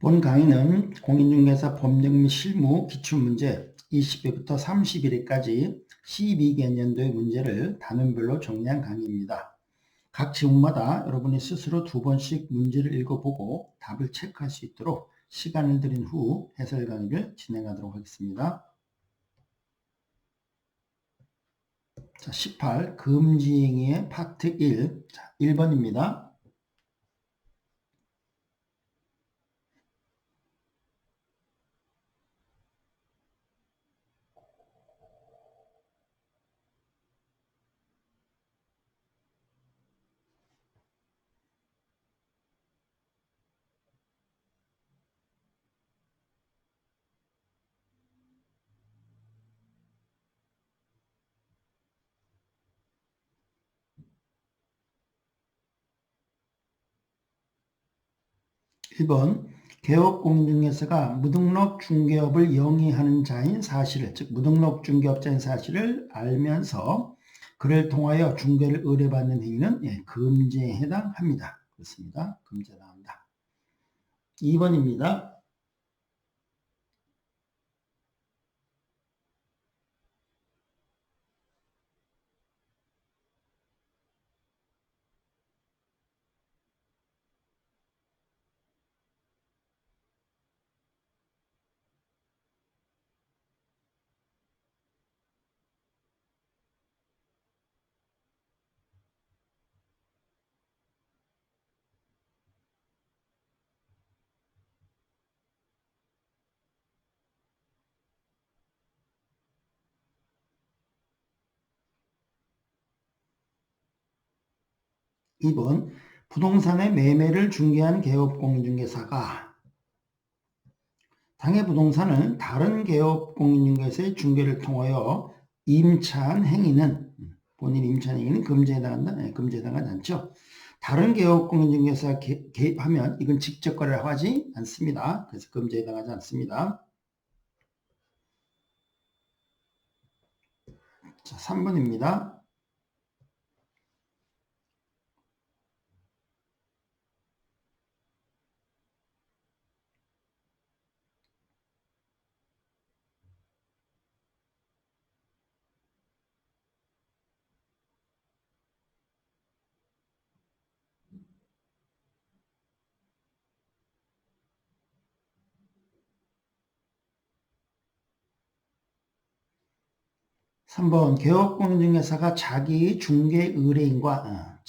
본 강의는 공인중개사 법령 및 실무 기출문제 20회부터 31회까지 12개년도의 문제를 단원별로 정리한 강의입니다. 각 지문마다 여러분이 스스로 2번씩 문제를 읽어보고 답을 체크할 수 있도록 시간을 들인 후 해설 강의를 진행하도록 하겠습니다. 자, 18 금지행위의 파트 1 1번입니다. 1번 개업공인중개사가 무등록 중개업을 영위하는 자인 사실을, 즉 무등록 중개업자인 사실을 알면서 그를 통하여 중개를 의뢰받는 행위는 금지에 해당합니다. 그렇습니다. 금지에 해당합니다. 2번입니다. 2번 부동산의 매매를 중개하는 개업공인중개사가 당해 부동산을 다른 개업공인중개사의 중개를 통하여 임차한 행위는 본인 임차한 행위는 금지에 해당한다? 네, 금지에 해당하지 않죠. 다른 개업공인중개사 개입하면 이건 직접 거래라고 하지 않습니다. 그래서 금지에 해당하지 않습니다. 자, 3번입니다. 3번 개업공인중개사가 자기의 중개 의뢰인과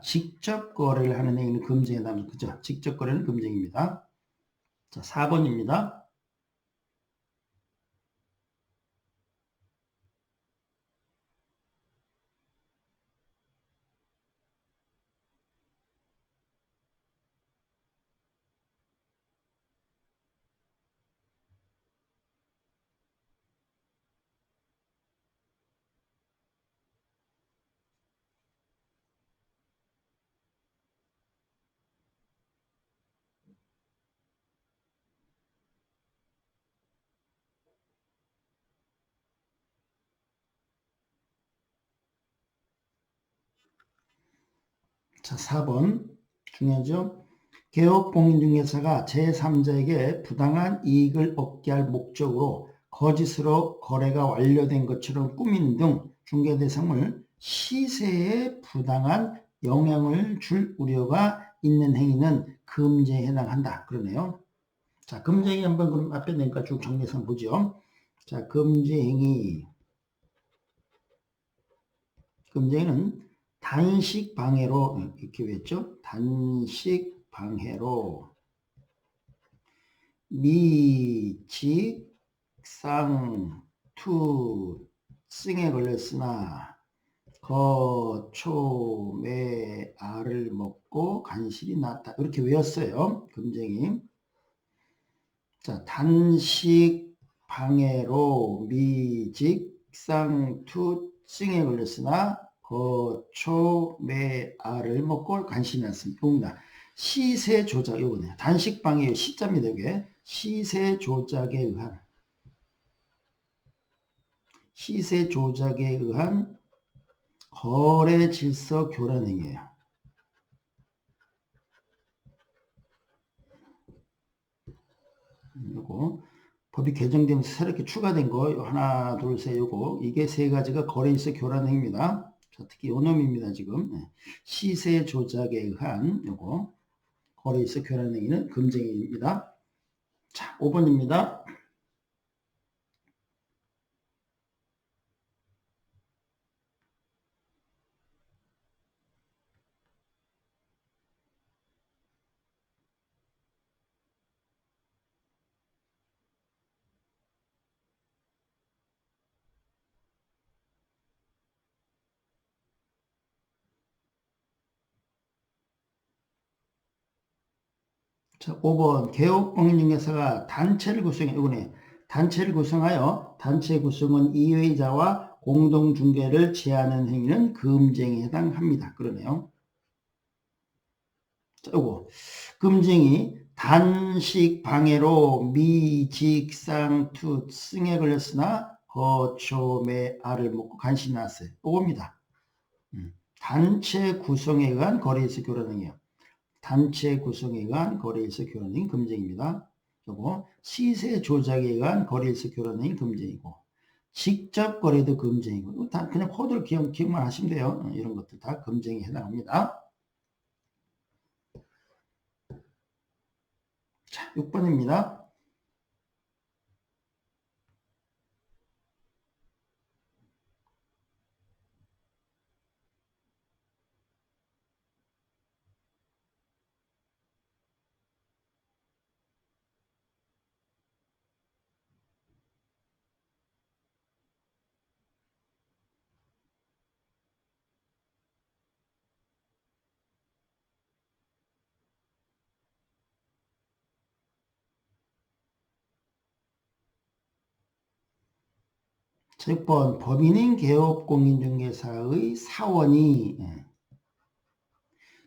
직접 거래를 하는 행위는 금지에 해당합니다. 그죠? 직접 거래는 금지입니다. 자, 4번입니다. 자, 4번 중요하죠. 개업공인중개사가 제3자에게 부당한 이익을 얻게 할 목적으로 거짓으로 거래가 완료된 것처럼 꾸미는 등 중개 대상을 시세에 부당한 영향을 줄 우려가 있는 행위는 금지에 해당한다. 그러네요. 자, 금지 행위 한번 그럼 앞에 내니까 쭉 정리해서 보죠. 자, 금지 행위는 단식 방해로 이렇게 했죠. 단식 방해로 미직상투승에 걸렸으나 거초매 알을 먹고 간실이 났다. 이렇게 외웠어요. 금쟁이. 자, 단식 방해로 미직상투승에 걸렸으나 거초매 알을 먹고 간신히 났습니다. 봅니다. 시세 조작, 요거네요. 단식 방해 시자입니다. 이게 시세 조작에 의한 거래 질서 교란 행위예요. 요거 법이 개정되면서 새롭게 추가된 거 하나, 둘, 셋 요거 이게 세 가지가 거래일서 교란 행위입니다. 자, 특히 요 놈입니다. 지금 시세 조작에 의한 요거 거래일서 교란 행위는 금쟁이입니다. 자, 5번입니다. 자, 5번 개업공인중개사가 단체를 구성해 이번에 단체를 구성하여 단체 구성원 이외자와 공동중개를 제하는 행위는 금쟁에 해당합니다. 그러네요. 자, 요거 금쟁이 단식 방해로 미직상투 승에 걸렸으나 거초매 알을 먹고 간신히 났어요. 요겁니다. 단체 구성에 의한 거래에서 교란행위요. 단체 구성에 의한 거래에서 교란행위 금쟁입니다. 요거 시세 조작에 의한 거래에서 교란행위 금쟁이고 직접 거래도 금쟁이고 다 그냥 코드를 기억만 하시면 돼요. 이런 것들 다 금쟁에 해당합니다. 자, 6번입니다. 자, 6번 법인인 개업공인중개사의 사원이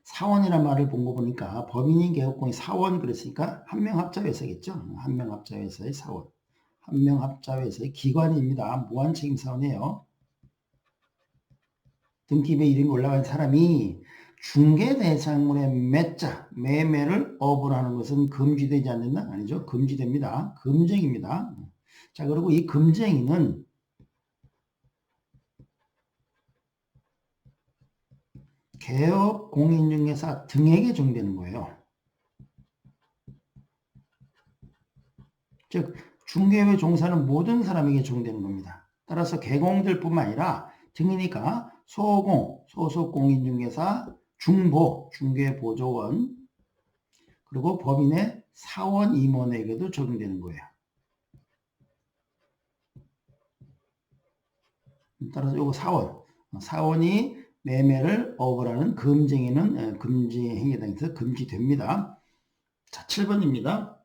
사원이라는 말을 본 거 보니까 법인인 개업공인 사원 그랬으니까 한명합자회사겠죠. 한명합자회사의 사원. 한명합자회사의 기관입니다. 무한책임사원이에요. 등기부에 이름이 올라간 사람이 중개대상물의 매자, 매매를 어불하는 것은 금지되지 않는다? 아니죠. 금지됩니다. 금쟁입니다. 자, 그리고 이 금쟁이는 개업 공인중개사 등에게 적용되는 거예요. 즉 중개업에 종사하는 모든 사람에게 적용되는 겁니다. 따라서 개공들뿐만 아니라 등이니까 소공, 소속공인중개사, 중보, 중개보조원, 그리고 법인의 사원 임원에게도 적용되는 거예요. 따라서 요거 사원이 매매를 어불하는 금쟁이는 금지 행위에 대해서 금지됩니다. 자, 7번입니다.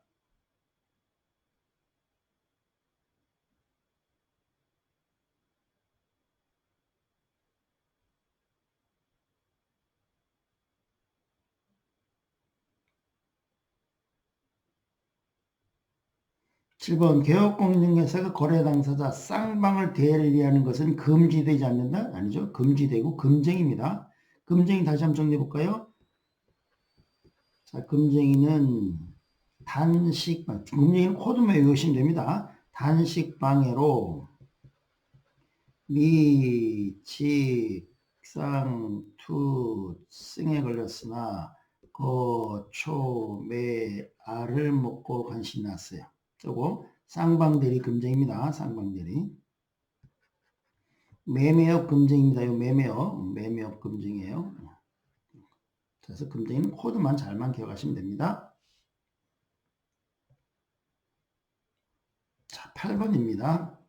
개업공인중개사가 거래 당사자 쌍방을 대리하는 것은 금지되지 않는다? 아니죠. 금지되고 금쟁입니다. 금쟁이 다시 한번 정리해 볼까요? 자, 금쟁이는 금쟁이는 코드만 외우시면 됩니다. 단식방해로 미직상투승에 걸렸으나 거초매알을 먹고 간신히 났어요. 저거 쌍방대리 금쟁입니다. 쌍방대리. 매매업 금쟁입니다. 이 매매업 금쟁이에요. 그래서 금쟁이는 코드만 잘만 기억하시면 됩니다. 자, 8번입니다.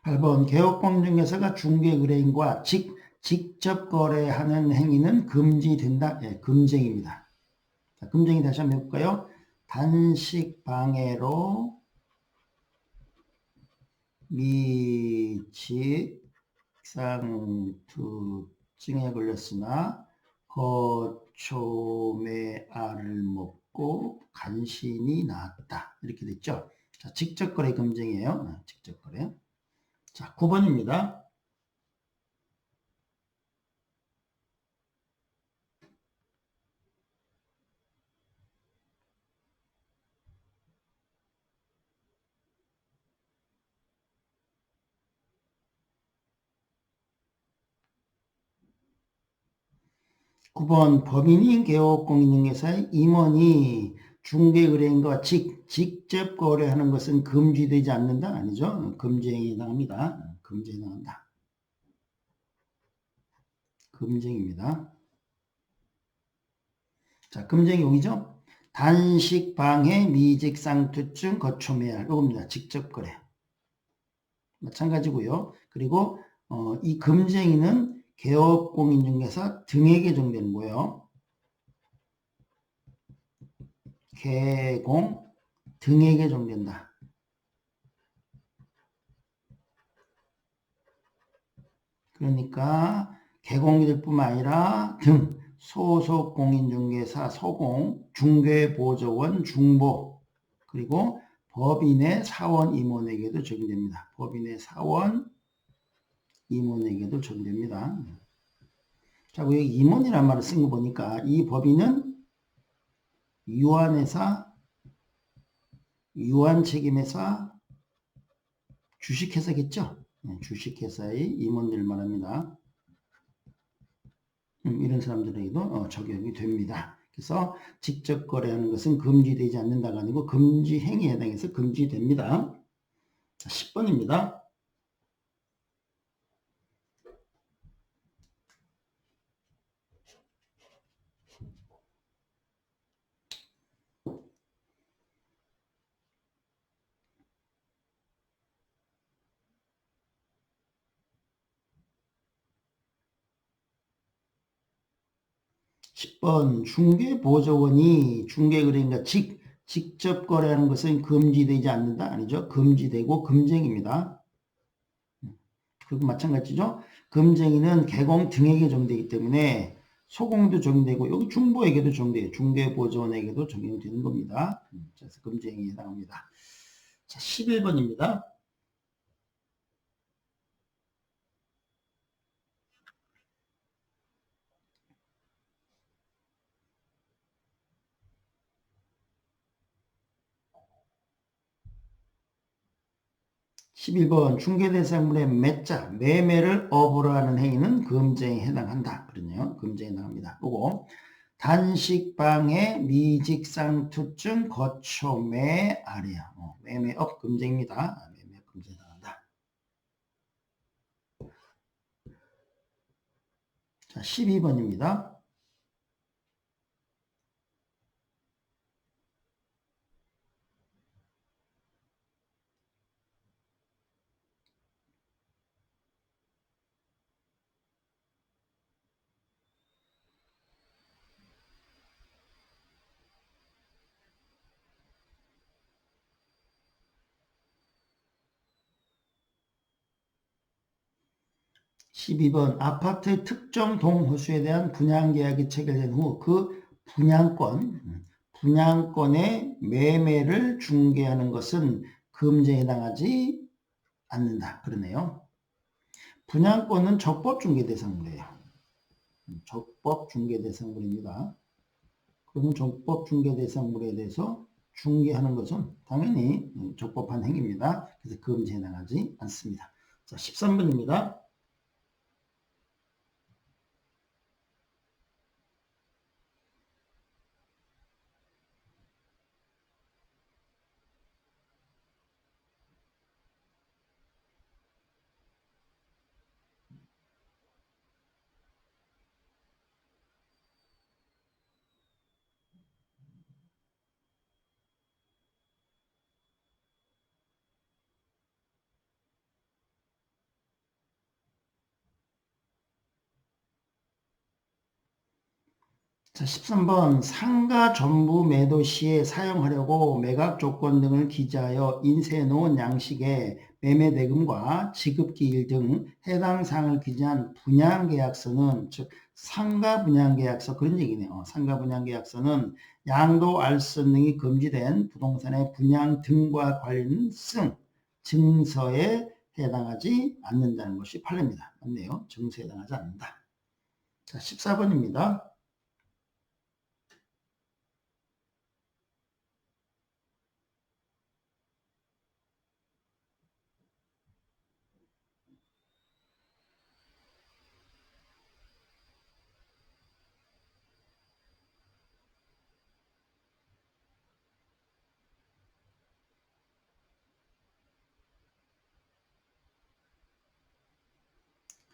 8번 개업공인중개사가 중개의뢰인과 직접 거래하는 행위는 금지된다. 예, 금쟁입니다. 자, 금쟁이 다시 한번 해볼까요? 단식 방해로 미직상투증에 걸렸으나 거초매알을 먹고 간신히 나았다. 이렇게 됐죠. 자, 직접거래 금쟁이에요. 직접거래. 자, 9번입니다. 9번 법인인 개업공인중개사의 임원이 중개의뢰인과 직접 거래하는 것은 금지되지 않는다? 아니죠. 금지행위에 해당합니다. 금지에 해당한다. 금지입니다. 자, 금지행위 여기죠. 단식, 방해, 미직, 상투증, 거초매알 이겁니다. 직접 거래. 마찬가지고요. 그리고 이 금지행위는 개업공인중개사 등에게 적용되는 거예요. 개공 등에게 적용된다. 그러니까 개공이들 뿐만 아니라 등 소속 공인중개사 소공, 중개보조원, 중보 그리고 법인의 사원 임원에게도 적용됩니다. 법인의 사원 임원에게도 적용됩니다. 자, 여기 임원이라는 말을 쓴 거 보니까 이 법인은 유한회사, 유한책임회사, 주식회사겠죠? 주식회사의 임원들 말합니다. 이런 사람들에게도 적용이 됩니다. 그래서 직접 거래하는 것은 금지되지 않는다가 아니고 금지 행위에 해당해서 금지됩니다. 10번입니다. 10번 중개보조원이 중개거래인과 직접 거래하는 것은 금지되지 않는다? 아니죠. 금지되고 금지행위입니다. 그리고 마찬가지죠. 금지행위는 개공 등에게 적용되기 때문에 소공도 적용되고 여기 중보에게도 적용돼요. 중개보조원에게도 적용되는 겁니다. 그래서 금지행위에 해당합니다. 자, 11번입니다. 11번 중개대상물의 매자, 매매를 업으로 하는 행위는 금지행위에 해당한다. 그러네요. 금지행위에 해당합니다. 그리고 단식방해, 미직상투증, 거초매, 아래야. 매매업 금지입니다. 매매업 금지에 해당한다. 자, 12번입니다. 12번 아파트 특정 동호수에 대한 분양계약이 체결된 후 그 분양권의 매매를 중개하는 것은 금지에 해당하지 않는다. 그러네요. 분양권은 적법중개대상물이에요. 적법중개대상물입니다. 그러면 적법중개대상물에 대해서 중개하는 것은 당연히 적법한 행위입니다. 그래서 금지에 해당하지 않습니다. 자, 13번입니다. 자, 13번 상가 전부 매도 시에 사용하려고 매각 조건 등을 기재하여 인쇄해 놓은 양식의 매매 대금과 지급기일 등 해당 사항을 기재한 분양계약서는 즉 상가 분양계약서 그런 얘기네요. 상가 분양계약서는 양도 알선 등이 금지된 부동산의 분양 등과 관련 승 증서에 해당하지 않는다는 것이 판례입니다. 맞네요. 증서에 해당하지 않는다. 자, 14번입니다.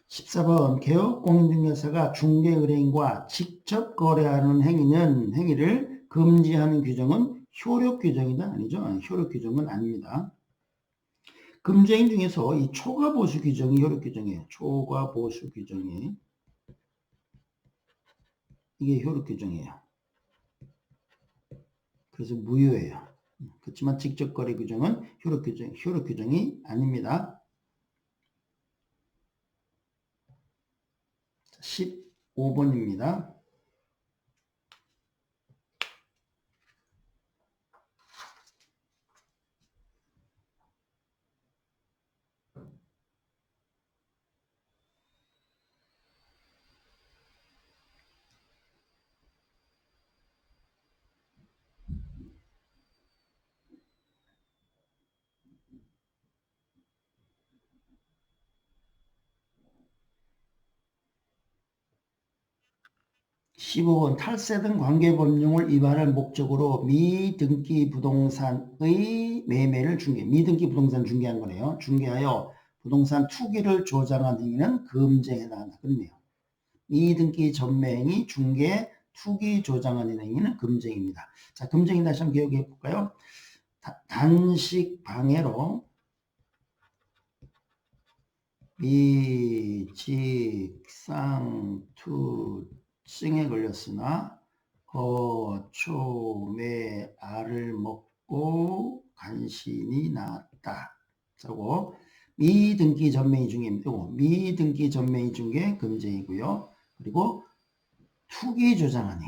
14번 개업공인중개사가 중개의뢰인과 직접 거래하는 행위를 금지하는 규정은 효력규정이다 아니죠? 효력규정은 아닙니다. 금지행위 중에서 이 초과보수 규정이 효력규정이에요. 초과보수 규정이 이게 효력규정이에요. 그래서 무효예요. 그렇지만 직접거래 규정은 효력규정이 아닙니다. 15번입니다. (15번) 탈세 등 관계법령을 위반할 목적으로 미등기 부동산의 매매를 미등기 부동산 중개한 거네요. 중개하여 부동산 투기를 조장한 행위는 금지에 해당한다. 그러네요. 미등기 전매행위, 중개, 투기 조장하는 행위는 금지입니다. 자, 금지행 다시 한번 기억해 볼까요? 단식 방해로 미직상투증에 걸렸으나 거초매 알을 먹고 간신히 나았다. 자고 미등기 전매의 중개입니다. 미등기 전매의 중개 금지이고요. 그리고 투기 조장하는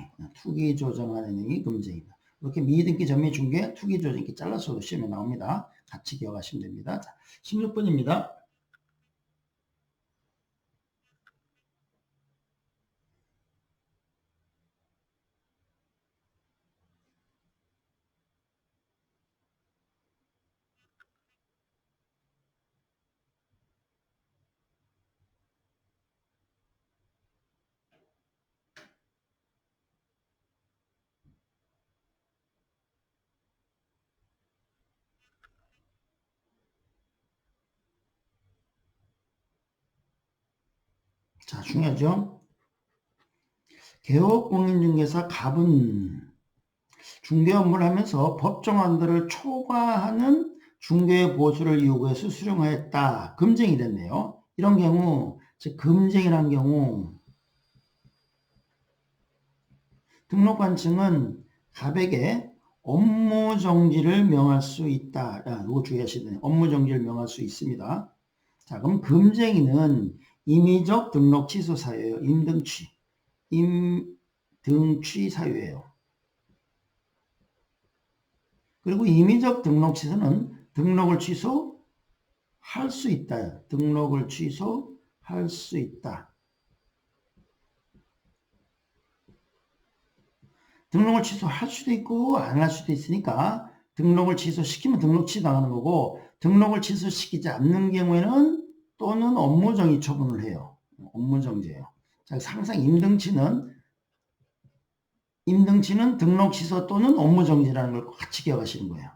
행위 금지입니다. 이렇게 미등기 전매 중개 투기 조장 이렇게 잘라서 시험에 나옵니다. 같이 기억하시면 됩니다. 자, 16번입니다. 자, 중요하죠. 개업공인중개사 갑은 중개 업무를 하면서 법정한도를 초과하는 중개 보수를 요구해서 수령하였다. 금쟁이 됐네요. 이런 경우, 즉 금쟁이라는 경우 등록관청은 갑에게 업무 정지를 명할 수 있다. 이거 주의하셔야 돼요. 업무 정지를 명할 수 있습니다. 자, 그럼 금쟁이는 임의적 등록 취소 사유예요. 임등취 사유예요. 그리고 임의적 등록 취소는 등록을 취소할 수 있다. 등록을 취소할 수 있다. 등록을 취소할 수도 있고 안 할 수도 있으니까 등록을 취소시키면 등록 취소당하는 거고 등록을 취소시키지 않는 경우에는 또는 업무정지 처분을 해요. 업무정지예요. 자, 항상 임등치는 등록 취소 또는 업무정지라는 걸 같이 기억하시는 거예요.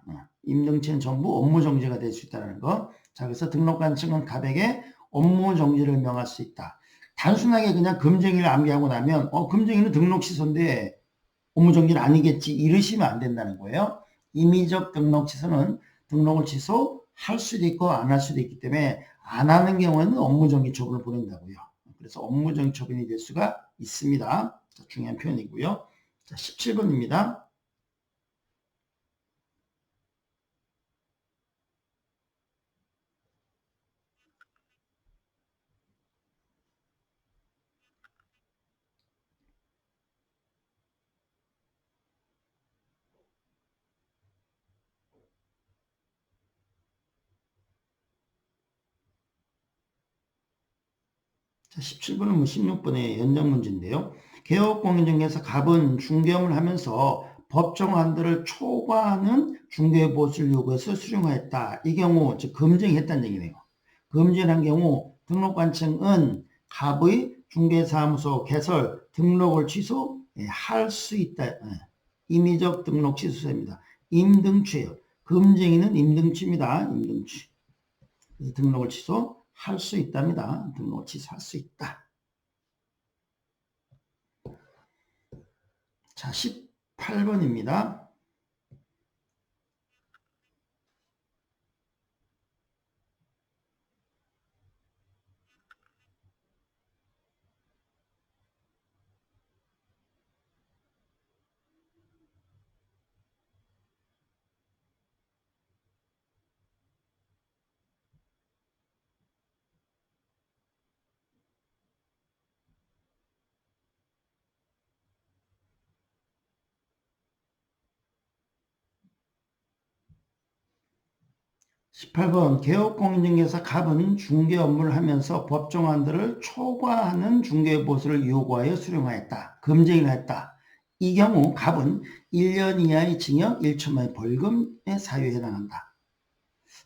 임등치는 전부 업무정지가 될 수 있다는 거. 자, 그래서 등록관청은 갑에게 업무정지를 명할 수 있다. 단순하게 그냥 금쟁이를 암기하고 나면 금쟁이는 등록 취소인데 업무정지는 아니겠지 이러시면 안 된다는 거예요. 임의적 등록 취소는 등록을 취소할 수도 있고 안 할 수도 있기 때문에 안 하는 경우에는 업무정지 처분을 보낸다고요. 그래서 업무정지 처분이 될 수가 있습니다. 자, 중요한 표현이고요. 자, 17번입니다. 자, 17번은 뭐 16번의 연장 문제인데요. 개업공인중개사 갑은 중개업을 하면서 법정한도를 초과하는 중개보수를 요구해서 수령하였다. 이 경우 즉 금증했다는 얘기네요. 금증한 경우 등록관청은 갑의 중개사무소 개설 등록을 취소할 수 있다. 임의적 등록 취소입니다. 임등취예요. 금증인은 임등취입니다. 임등취. 그래서 등록을 취소할 수 있답니다. 등록을 취소할 수 있다. 자, 18번입니다. 개업공인중개사 갑은 중개 업무를 하면서 법정한도를 초과하는 중개보수를 요구하여 수령하였다. 금쟁이를 했다. 이 경우 갑은 1년 이하의 징역 1천만의 벌금의 사유에 해당한다.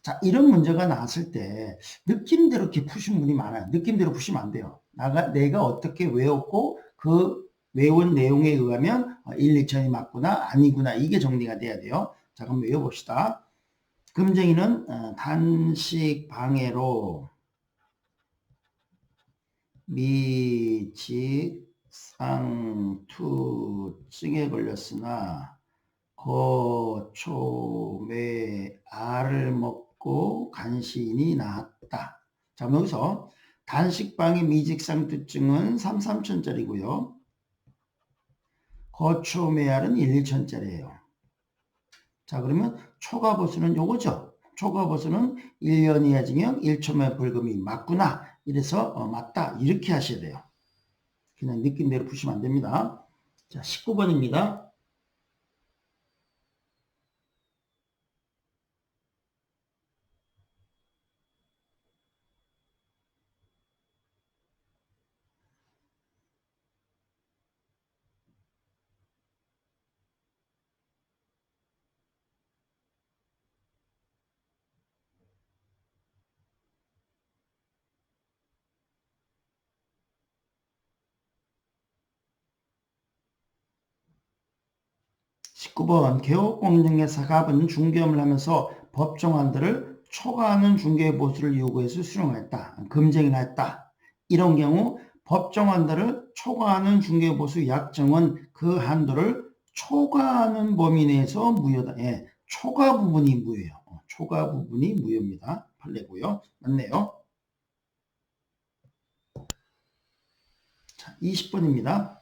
자, 이런 문제가 나왔을 때 느낌대로 이렇게 푸신 분이 많아요. 느낌대로 푸시면 안 돼요. 내가 어떻게 외웠고 그 외운 내용에 의하면 1, 2천이 맞구나 아니구나 이게 정리가 돼야 돼요. 자, 그럼 외워봅시다. 금쟁이는 단식 방해로 미직상투증에 걸렸으나 거초매 알을 먹고 간신히 나았다. 자, 여기서 단식방해 미직상투증은 3, 3천짜리고요. 거초매알은 1, 2천짜리예요. 자, 그러면 초과보수는 요거죠. 초과보수는 1년 이하 징역 1천만의 벌금이 맞구나. 이래서 맞다. 이렇게 하셔야 돼요. 그냥 느낌대로 푸시면 안 됩니다. 자, 19번입니다. 개업공인중개사 갑은 중개업을 하면서 법정한도를 초과하는 중개보수를 요구해서 수령했다. 금쟁이나 했다. 이런 경우 법정한도를 초과하는 중개보수 약정은 그 한도를 초과하는 범위 내에서 무효다. 예, 초과 부분이 무효예요. 초과 부분이 무효입니다. 판례고요. 맞네요. 자, 20번입니다.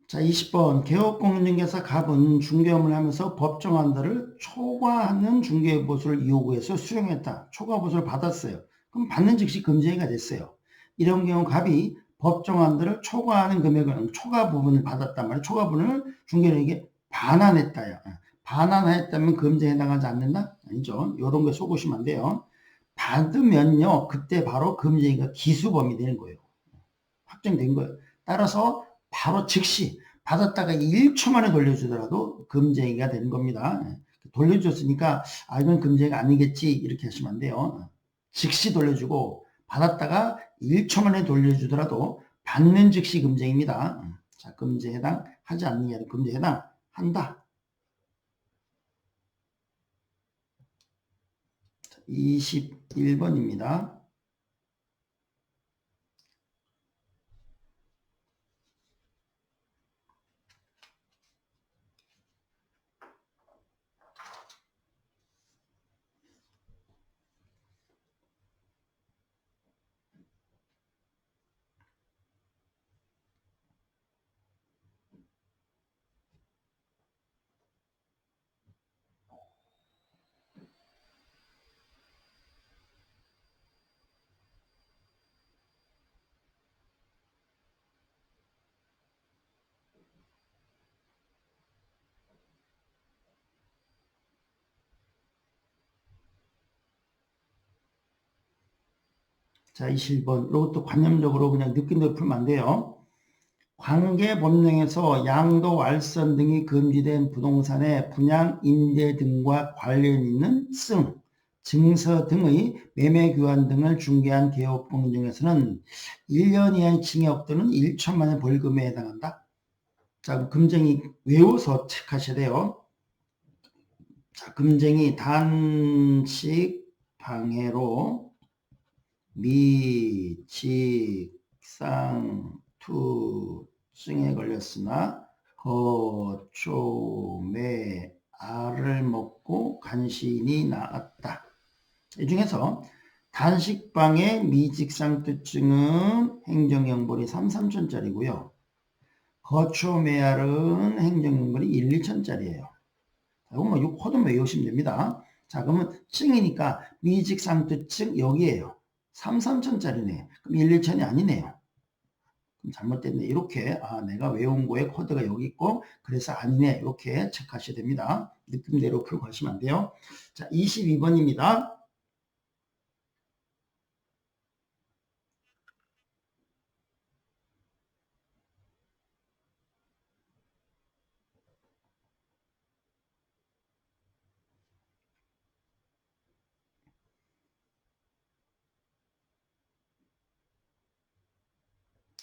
자, 20번 개업공인중개사 갑은 중개업을 하면서 법정한도를 초과하는 중개보수를 요구해서 수령했다. 초과보수를 받았어요. 그럼 받는 즉시 금쟁이가 됐어요. 이런 경우 갑이 법정한도를 초과하는 금액을 초과 부분을 받았단 말이에요. 초과 부분을 중개인에게 반환했다요. 반환했다면 금쟁에 해당하지 않는다? 아니죠. 이런 거 속으시면 안 돼요. 받으면요 그때 바로 금쟁이가 기수범이 되는 거예요. 확정된 거예요. 따라서 바로 즉시 받았다가 1초 만에 돌려주더라도 금쟁이가 되는 겁니다. 돌려줬으니까 이건 금쟁이가 아니겠지 이렇게 하시면 안 돼요. 즉시 돌려주고 받았다가 1초 만에 돌려주더라도 받는 즉시 금쟁입니다. 자, 금제 해당 하지 않는 게 아니라 금제 해당 한다. 21번입니다. 자, 21번. 이것도 관념적으로 그냥 느낌대로 풀면 안 돼요. 관계법령에서 양도, 왈선 등이 금지된 부동산의 분양, 임대 등과 관련 있는 승, 증서 등의 매매 교환 등을 중개한 개업법령 중에서는 1년 이하의 징역 또는 1천 만의 벌금에 해당한다. 자, 금쟁이 외워서 체크하셔야 돼요. 자, 금쟁이 단식 방해로 미직상투증에 걸렸으나 거초매 알을 먹고 간신히 나았다. 이 중에서 단식방해 미직상투증은 행정형벌이 3, 3천짜리고요. 거초매알은 행정형벌이 1, 2천짜리예요. 이거 뭐 이 코드만 외우시면 됩니다. 자, 그러면 층이니까 미직상투증 여기에요. 3, 3천짜리네. 그럼 1, 2천이 아니네요. 그럼 잘못됐네. 이렇게 내가 외운 거에 코드가 여기 있고 그래서 아니네. 이렇게 체크하셔야 됩니다. 느낌대로 풀고 하시면 안 돼요. 자, 22번입니다.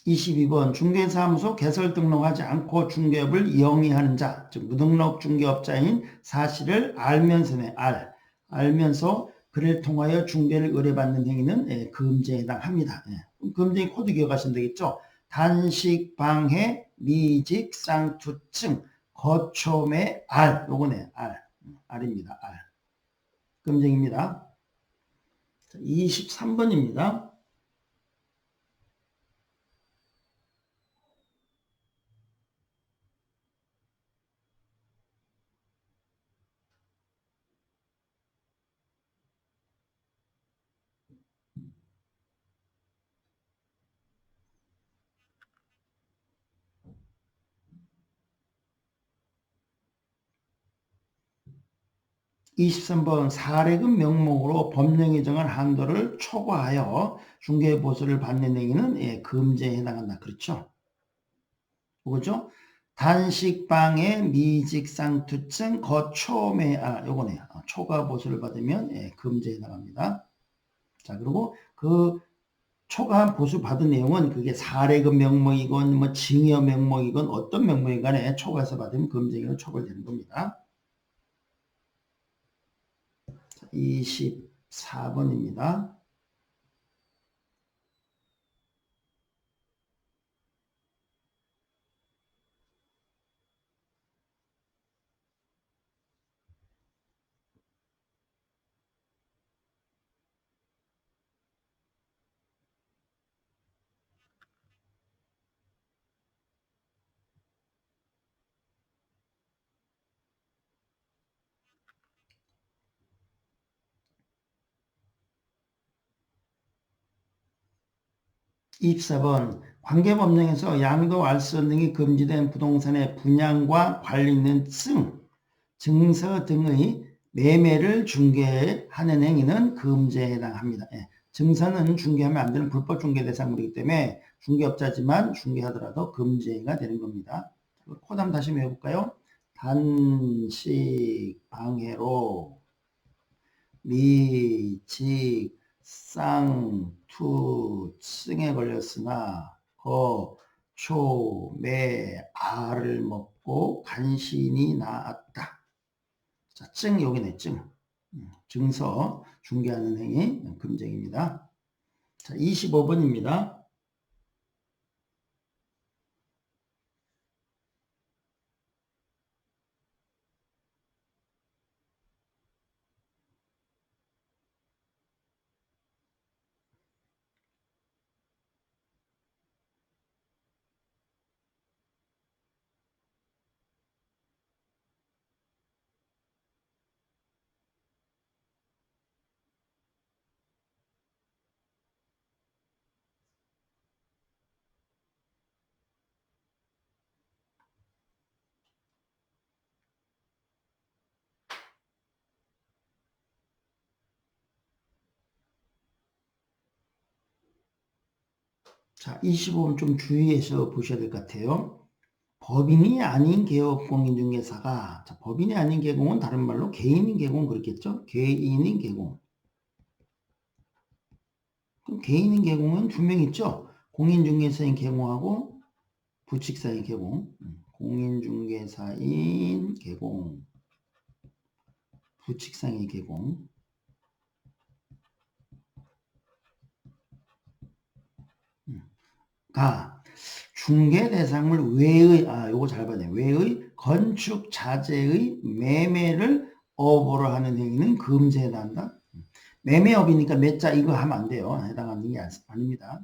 22번 중개사무소 개설 등록하지 않고 중개업을 영위하는 자, 즉 무등록 중개업자인 사실을 알면서네, 알면서 그를 통하여 중개를 의뢰받는 행위는 금지에 해당합니다. 금지 코드 기억하시면 되겠죠. 단식, 방해, 미직, 쌍투증, 거초매, 요거네, 알입니다. 금지입니다. 23번입니다. 23번 사례금 명목으로 법령이 정한 한도를 초과하여 중개보수를 받는 행위는 금지에 해당한다. 그렇죠? 그거죠? 단식방해, 미직상투증, 거초매, 요거네. 초과보수를 받으면 금지에 해당합니다. 자, 그리고 그 초과한 보수 받은 내용은 그게 사례금 명목이건 뭐 징여 명목이건 어떤 명목인 간에 초과해서 받으면 금지행위로 처벌되는 겁니다. 24번입니다. 24번 관계법령에서 양도, 왈선 등이 금지된 부동산의 분양과 관련 있는 승, 증서 등의 매매를 중개하는 행위는 금지에 해당합니다. 증서는 중개하면 안 되는 불법 중개 대상물이기 때문에 중개업자지만 중개하더라도 금지가 되는 겁니다. 코드 한번 다시 외워볼까요? 단식 방해로 미직 쌍, 투, 층에 걸렸으나 거, 초, 매, 알을 먹고 간신히 나았다. 자, 증 여기네, 증. 증서, 중개하는 행위, 금쟁입니다. 자, 25번입니다. 자, 25번 좀 주의해서 보셔야 될 것 같아요. 법인이 아닌 개업공인중개사가, 자, 법인이 아닌 개공은 다른 말로 개인인 개공 그렇겠죠? 개인인 개공. 그럼 개인인 개공은 두 명 있죠? 공인중개사인 개공하고 부칙사인 개공. 공인중개사인 개공, 부칙사인 개공. 가 중개 대상물 외의, 요거 잘 봐야 돼. 외의 건축 자재의 매매를 업으로 하는 행위는 금지에 해당한다. 매매업이니까 매자 이거 하면 안 돼요. 해당하는 게 아닙니다.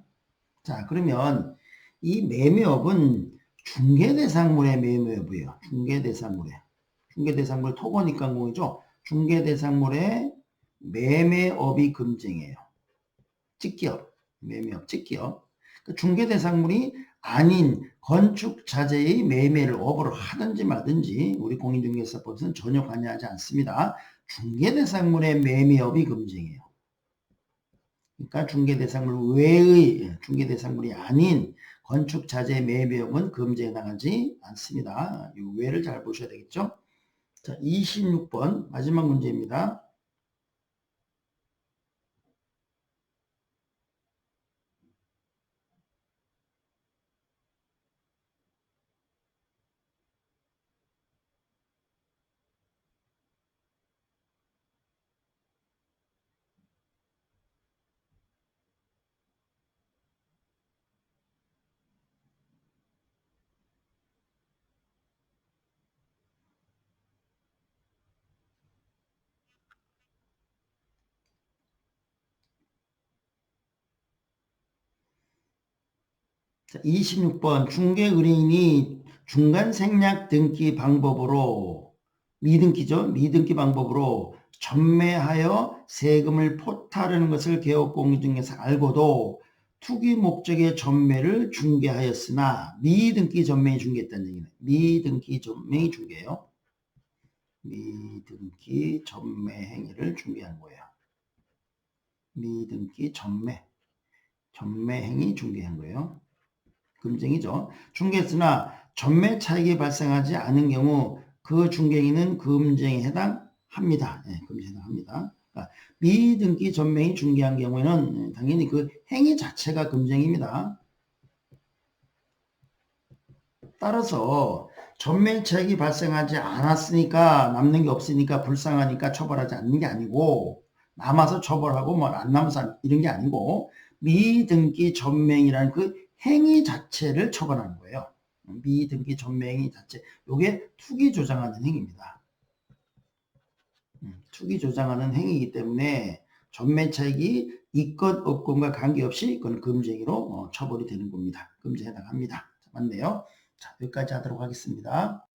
자, 그러면 이 매매업은 중개 대상물의 매매업이에요. 중개 대상물의. 중개 대상물 토건이니까 공이죠. 중개 대상물의 매매업이 금쟁이에요. 찍기업, 매매업, 찍기업. 중개 대상물이 아닌 건축 자재의 매매를 업으로 하든지 말든지 우리 공인중개사법에서는 전혀 관여하지 않습니다. 중개 대상물의 매매업이 금쟁이에요. 그러니까 중개 대상물 외의 중개 대상물이 아닌 건축 자재 매매업은 금지에 해당하지 않습니다. 이 외를 잘 보셔야 되겠죠? 자, 26번 마지막 문제입니다. 자, 26번 중개의뢰인이 중간 생략 등기 방법으로 미등기죠. 미등기 방법으로 전매하여 세금을 포탈하는 것을 개업공인중개사 알고도 투기 목적의 전매를 중개하였으나 미등기 전매에 중개했다는 얘기네. 미등기 전매에 중개예요. 미등기 전매 행위를 중개한 거예요. 미등기 전매 행위 중개한 거예요. 금쟁이죠. 중개했으나 전매 차익이 발생하지 않은 경우 그 중개인은 금쟁에 해당합니다. 네, 금쟁에 해당합니다. 그러니까 미등기 전매인 중개한 경우에는 당연히 그 행위 자체가 금쟁입니다. 따라서 전매 차익이 발생하지 않았으니까 남는 게 없으니까 불쌍하니까 처벌하지 않는 게 아니고 남아서 처벌하고 뭐 안 남아서 이런 게 아니고 미등기 전매행이라는 그 행위 자체를 처벌하는 거예요. 미등기 전매행위 자체. 이게 투기 조장하는 행위입니다. 투기 조장하는 행위이기 때문에 전매 차익이 있건 없건과 관계없이 그건 금쟁이로 처벌이 되는 겁니다. 금지에 해당합니다. 맞네요. 자, 여기까지 하도록 하겠습니다.